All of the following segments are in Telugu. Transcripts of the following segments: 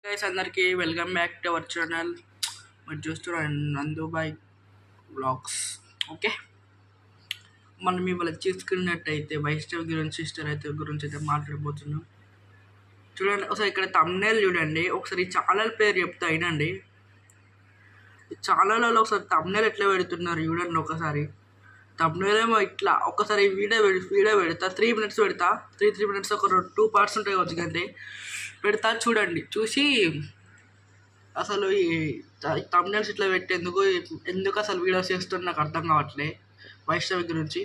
గైస్ అందరికీ welcome back to our channel. మీరు చూస్తున్నారు నందుబాయ్ వ్లాగ్స్. ఓకే, మనం ఇవాళ చూసుకున్నట్టయితే వైష్ణవ్ గురించి సిస్టర్ అయితే మాట్లాడబోతున్నాం. చూడండి ఒకసారి ఇక్కడ థంబ్నెయిల్ చూడండి, ఒకసారి ఛానల్ పేరు చెప్తా అయినండి. ఛానల్లో ఒకసారి థంబ్నెయిల్ ఎట్లా పెడుతున్నారు చూడండి. ఒకసారి థంబ్నెయిల్ ఏమో ఇట్లా, ఒకసారి వీడియో పెడతా 3 minutes పెడతా. 3 minutes ఒక 2 parts ఉంటాయి వచ్చి కంటే పెడతా. చూడండి, చూసి అసలు ఈ థంబ్నెయిల్స్ ఇట్లా ఎందుకు అసలు వీడియోస్ చేస్తున్నా నాకు అర్థం కావట్లే. వైష్ణవి గురించి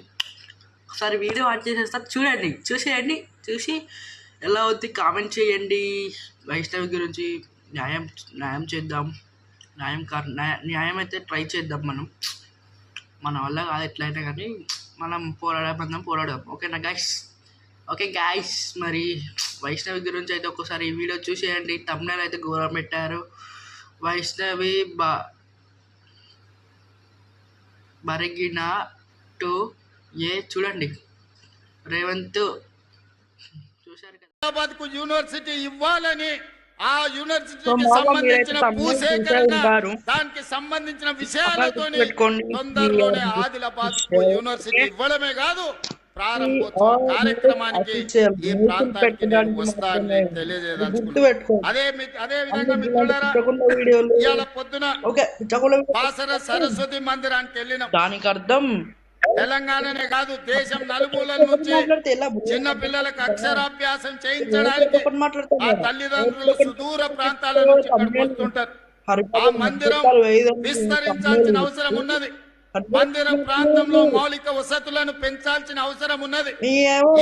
ఒకసారి వీడియో ఆన్ చేసేస్తారు, చూడండి, చూసి ఎలా అవుతుంది కామెంట్ చేయండి. వైష్ణవి గురించి న్యాయం చేద్దాం. న్యాయం అయితే ట్రై చేద్దాం. మన వల్ల కాదు ఎట్లయినా కానీ మనం పోరాడదాం. ఓకేనా గైస్? ఓకే గైస్, మరి వైష్ణవి గురించి అయితే ఒక్కసారి ఈ వీడియో చూసేయండి. థంబ్నెయిల్ అయితే ఘోరం పెట్టారు. వైష్ణవి బరిగిన టు చూడండి. రేవంత్ చూశారు కదా, హైదరాబాద్కు యూనివర్సిటీ ఇవ్వాలని, ఆ యూనివర్సిటీకి సంబంధించిన భూసేకరణ, దానికి సంబంధించిన విషయాలతోని తొందరలోనే ఆదిలాబాద్ యూనివర్సిటీ ఇవ్వడమే కాదు, ప్రారంభోత్సవ కార్యక్రమానికి ఈ ప్రాంతానికి నేను వస్తానని తెలియజేయదలుచుకున్నాను. అదే విధంగా మిత్రులారా, ఇవాళ పొద్దున బాసర సరస్వతి మందిరానికి వెళ్ళినాం. దానికి అర్థం తెలంగాణనే కాదు, దేశం నలుమూలల నుంచి చిన్న పిల్లలకు అక్షరాభ్యాసం చేయించడానికి ఆ తల్లిదండ్రులు సుదూర ప్రాంతాల నుంచి ఇక్కడికి వస్తుంటారు. ఆ మందిరం విస్తరించాల్సిన అవసరం ఉన్నది. మందిరం ప్రాంతంలో మౌలిక వసతులను పెంచాల్సిన అవసరం ఉన్నది.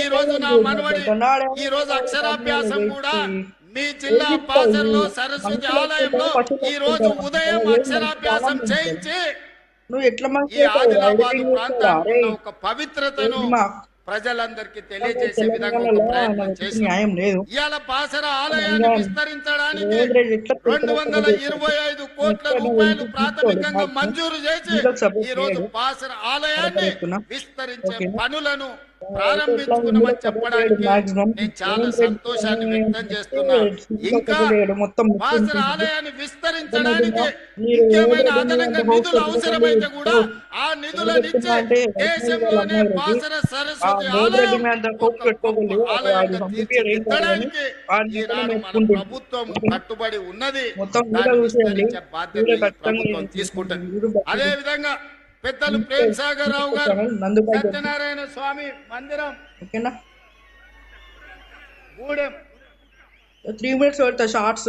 ఈ రోజు నా మనవడి ఈ రోజు అక్షరాభ్యాసం కూడా మీ జిల్లా బాసరలో సరస్వతి ఆలయంలో ఈ రోజు ఉదయం అక్షరాభ్యాసం చేయించి ఈ ఆదిలాబాద్ ప్రాంతానికి ఒక పవిత్రతను ప్రజలందరికీ తెలియజేసే విధంగా ఒక ప్రయత్నం చేశాం. ఇవాళ బాసర ఆలయాన్ని విస్తరించడానికి 225 కోట్ల రూపాయలు ప్రాథమికంగా మంజూరు చేసి ఈ రోజు బాసర ఆలయాన్ని విస్తరించే పనులను ప్రారంభించుకున్నామని చెప్పడానికి నేను చాలా సంతోషాన్ని వ్యక్తం చేస్తున్నా. ఇంకా బాసర ఆలయాన్ని విస్తరించడానికి ఇంకేమైనా అదనంగా నిధులు అవసరమైతే కూడా ఆ నిధులనిచ్చే దేశంలోనే బాసర సరస్వతి ఆలయాన్ని తీర్చిదిద్దడానికి ఈనాడు మన ప్రభుత్వం కట్టుబడి ఉన్నది. దాన్ని విస్తరించే బాధ్యత ప్రభుత్వం తీసుకుంటుంది. అదే విధంగా పెద్దలు ప్రేమ్ సాగర్ రావు గారు సత్యనారాయణ స్వామి మందిరం గూడెం 3 minutes షార్ట్స్